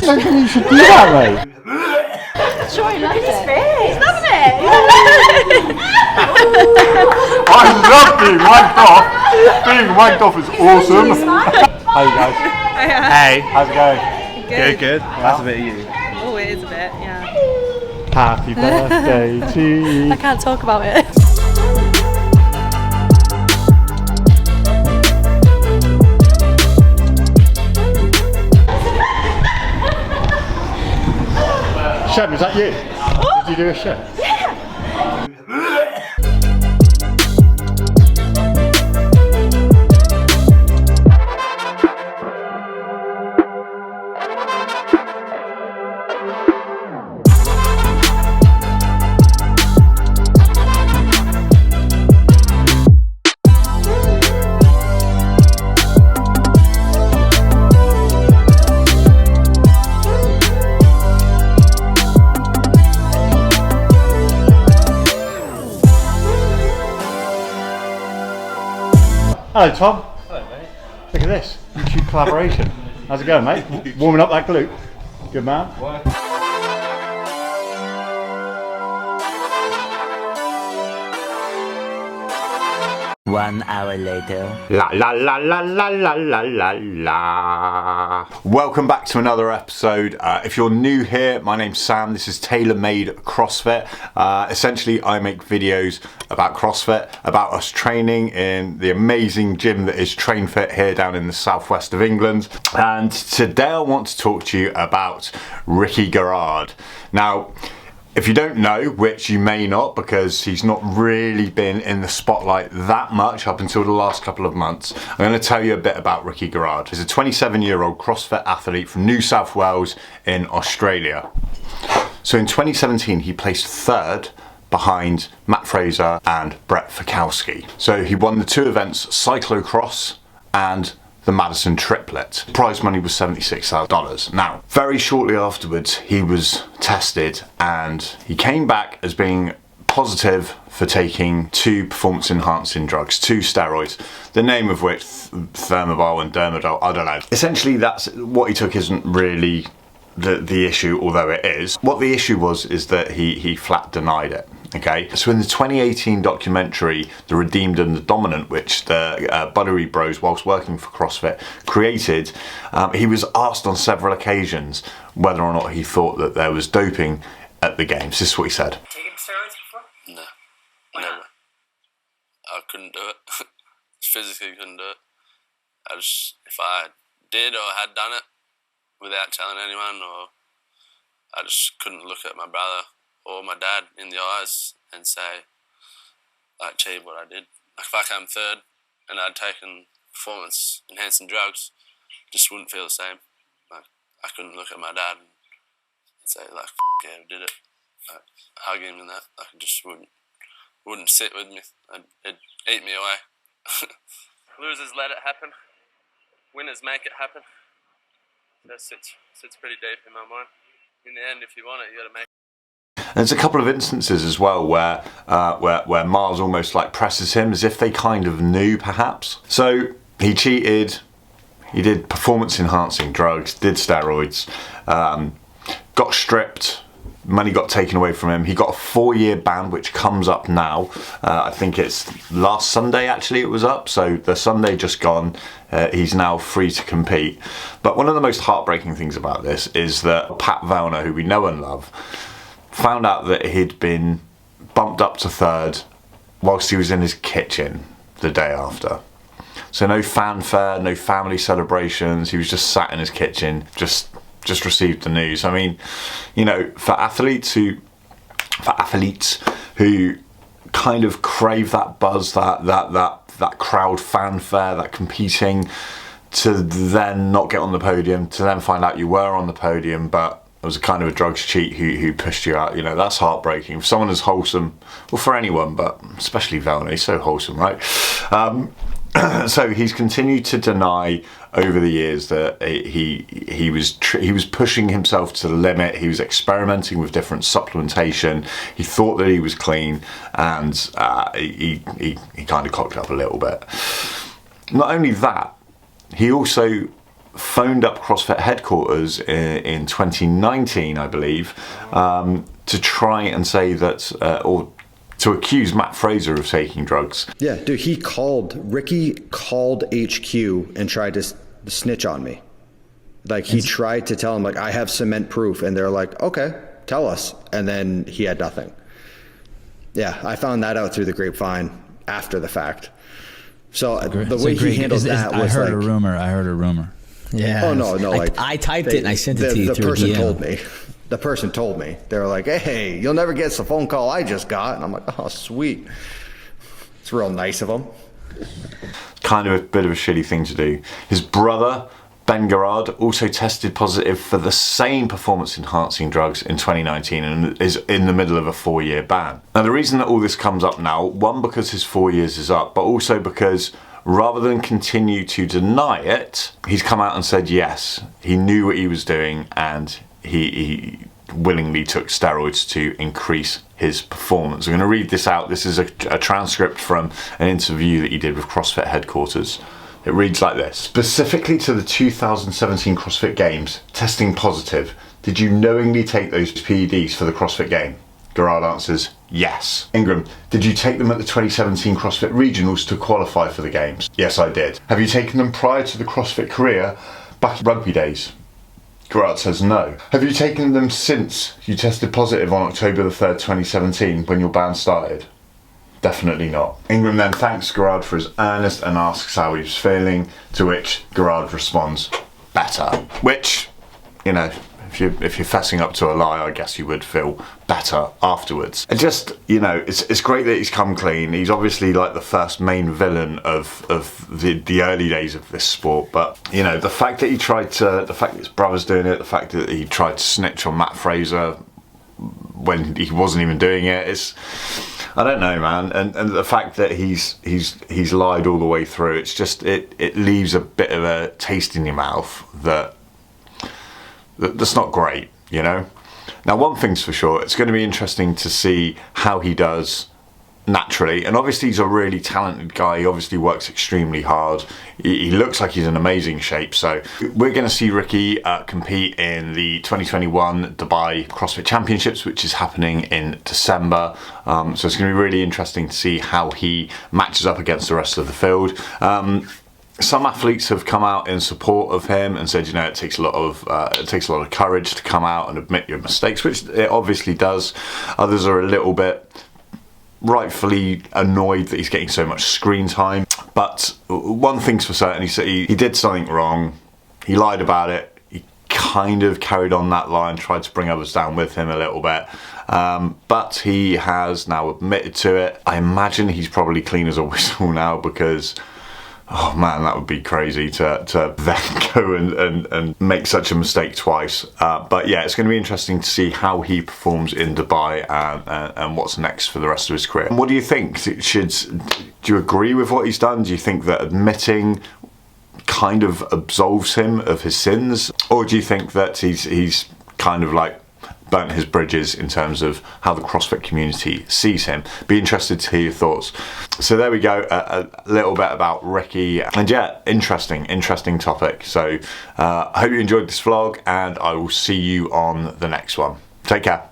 don't think you should do that, mate. Sure, he loves it. He's loving it. I love being wanked off. Being wanked off is awesome. Hi, you guys. Hey. How's it going? Good. That's a bit of you. Oh, it is a bit, yeah. Happy birthday to you. I can't talk about it. Shem, is that you? Did you do a Shem? Hello Tom. Hello mate. Look at this, YouTube collaboration. How's it going, mate? Warming up that glute. Good man. 1 hour later. La la la la la la la la la. Welcome back to another episode. If you're new here, my name's Sam. This is Tailor Made CrossFit. Essentially, I make videos about CrossFit, about us training in the amazing gym that is Train Fit here down in the southwest of England. And today I want to talk to you about Ricky Garard. Now, if you don't know, which you may not because he's not really been in the spotlight that much up until the last couple of months, I'm going to tell you a bit about Ricky Garard. He's a 27-year-old CrossFit athlete from New South Wales in Australia. So in 2017 he placed third behind Matt Fraser and Brett Fikowski. So he won the two events, cyclocross and the Madison triplet. Prize money was $76,000. Now, very shortly afterwards, he was tested and he came back as being positive for taking two performance enhancing drugs, two steroids, the name of which, Thermobol and Dermadol, I don't know. Essentially, that's what he took isn't really the issue, although it is. What the issue was is that he flat denied it. Okay, so in the 2018 documentary, The Redeemed and the Dominant, which the Buttery Bros, whilst working for CrossFit, created, he was asked on several occasions whether or not he thought that there was doping at the games. This is what he said. Taken steroids before? No, never. I couldn't do it. Physically couldn't do it. If I did or had done it without telling anyone, or I just couldn't look at my brother or my dad in the eyes and say, I achieved what I did. Like if I came third and I'd taken performance enhancing drugs, just wouldn't feel the same. Like I couldn't look at my dad and say like, yeah, I did it. Like hugging him and that, like it just wouldn't sit with me. It'd eat me away. Losers let it happen. Winners make it happen. That sits pretty deep in my mind. In the end, if you want it, you got to make it. There's a couple of instances as well where Miles almost like presses him as if they kind of knew, perhaps. So he cheated, he did performance enhancing drugs, did steroids, got stripped, money got taken away from him. He got a 4-year ban, which comes up now. I think it's last Sunday actually it was up, so the Sunday just gone. He's now free to compete. But one of the most heartbreaking things about this is that Pat Vellner, who we know and love, found out that he'd been bumped up to third whilst he was in his kitchen the day after. So no fanfare, no family celebrations, he was just sat in his kitchen, just received the news. I mean, you know, for athletes who kind of crave that buzz, that crowd fanfare, that competing, to then not get on the podium, to then find out you were on the podium, but it was a kind of a drugs cheat who pushed you out. You know, that's heartbreaking. For someone as wholesome, well, for anyone, but especially Vellner, he's so wholesome, right? So he's continued to deny over the years that he was pushing himself to the limit. He was experimenting with different supplementation. He thought that he was clean, and he kind of cocked up a little bit. Not only that, he also phoned up CrossFit headquarters in 2019, I believe, to try and say that, or to accuse Matt Fraser of taking drugs. Yeah, dude, Ricky called HQ and tried to snitch on me. Like, he tried to tell him, like, I have cement proof, and they're like, okay, tell us. And then he had nothing. Yeah, I found that out through the grapevine after the fact. So the way he handled that was I heard a rumor. Yeah. Oh, no, like... I typed it and I sent it to you through person DM. told me. The person told me. They were like, hey, you'll never guess the phone call I just got. And I'm like, oh, sweet. It's real nice of them. Kind of a bit of a shitty thing to do. His brother, Ben Garard, also tested positive for the same performance-enhancing drugs in 2019 and is in the middle of a 4-year ban. Now, the reason that all this comes up now, one, because his 4 years is up, but also because rather than continue to deny it, he's come out and said yes, he knew what he was doing and he willingly took steroids to increase his performance. I'm going to read this out. This is a transcript from an interview that he did with CrossFit headquarters. It reads like this. Specifically to the 2017 CrossFit Games, testing positive, did you knowingly take those PEDs for the CrossFit Game? Garard answers, yes. Ingram, did you take them at the 2017 CrossFit Regionals to qualify for the Games? Yes, I did. Have you taken them prior to the CrossFit career, back in rugby days? Garard says no. Have you taken them since you tested positive on October the 3rd, 2017, when your ban started? Definitely not. Ingram then thanks Garard for his earnest and asks how he was feeling, to which Garard responds, better. Which, you know, if you're fessing up to a lie, I guess you would feel better afterwards. And just, you know, it's great that he's come clean. He's obviously like the first main villain of the early days of this sport. But, you know, the fact that his brother's doing it, the fact that he tried to snitch on Matt Fraser when he wasn't even doing it, I don't know, man. And the fact that he's lied all the way through, it's just, it leaves a bit of a taste in your mouth that's not great, you know. Now, one thing's for sure, it's going to be interesting to see how he does naturally, and obviously he's a really talented guy. He obviously works extremely hard. He looks like he's in amazing shape. So we're going to see Ricky compete in the 2021 Dubai CrossFit Championships, which is happening in December. So it's going to be really interesting to see how he matches up against the rest of the field. Some athletes have come out in support of him and said, you know, it takes a lot of courage to come out and admit your mistakes, which it obviously does. Others are a little bit rightfully annoyed that he's getting so much screen time. But one thing's for certain, he said he did something wrong. He lied about it. He kind of carried on that line, tried to bring others down with him a little bit. But he has now admitted to it. I imagine he's probably clean as a whistle now, because oh man, that would be crazy to then go and make such a mistake twice. But yeah, it's going to be interesting to see how he performs in Dubai and what's next for the rest of his career. What do you think? Do you agree with what he's done? Do you think that admitting kind of absolves him of his sins? Or do you think that he's kind of like burnt his bridges in terms of how the CrossFit community sees him? Be interested to hear your thoughts. So there we go, a little bit about Ricky, and yeah, interesting topic. So I hope you enjoyed this vlog, and I will see you on the next one. Take care.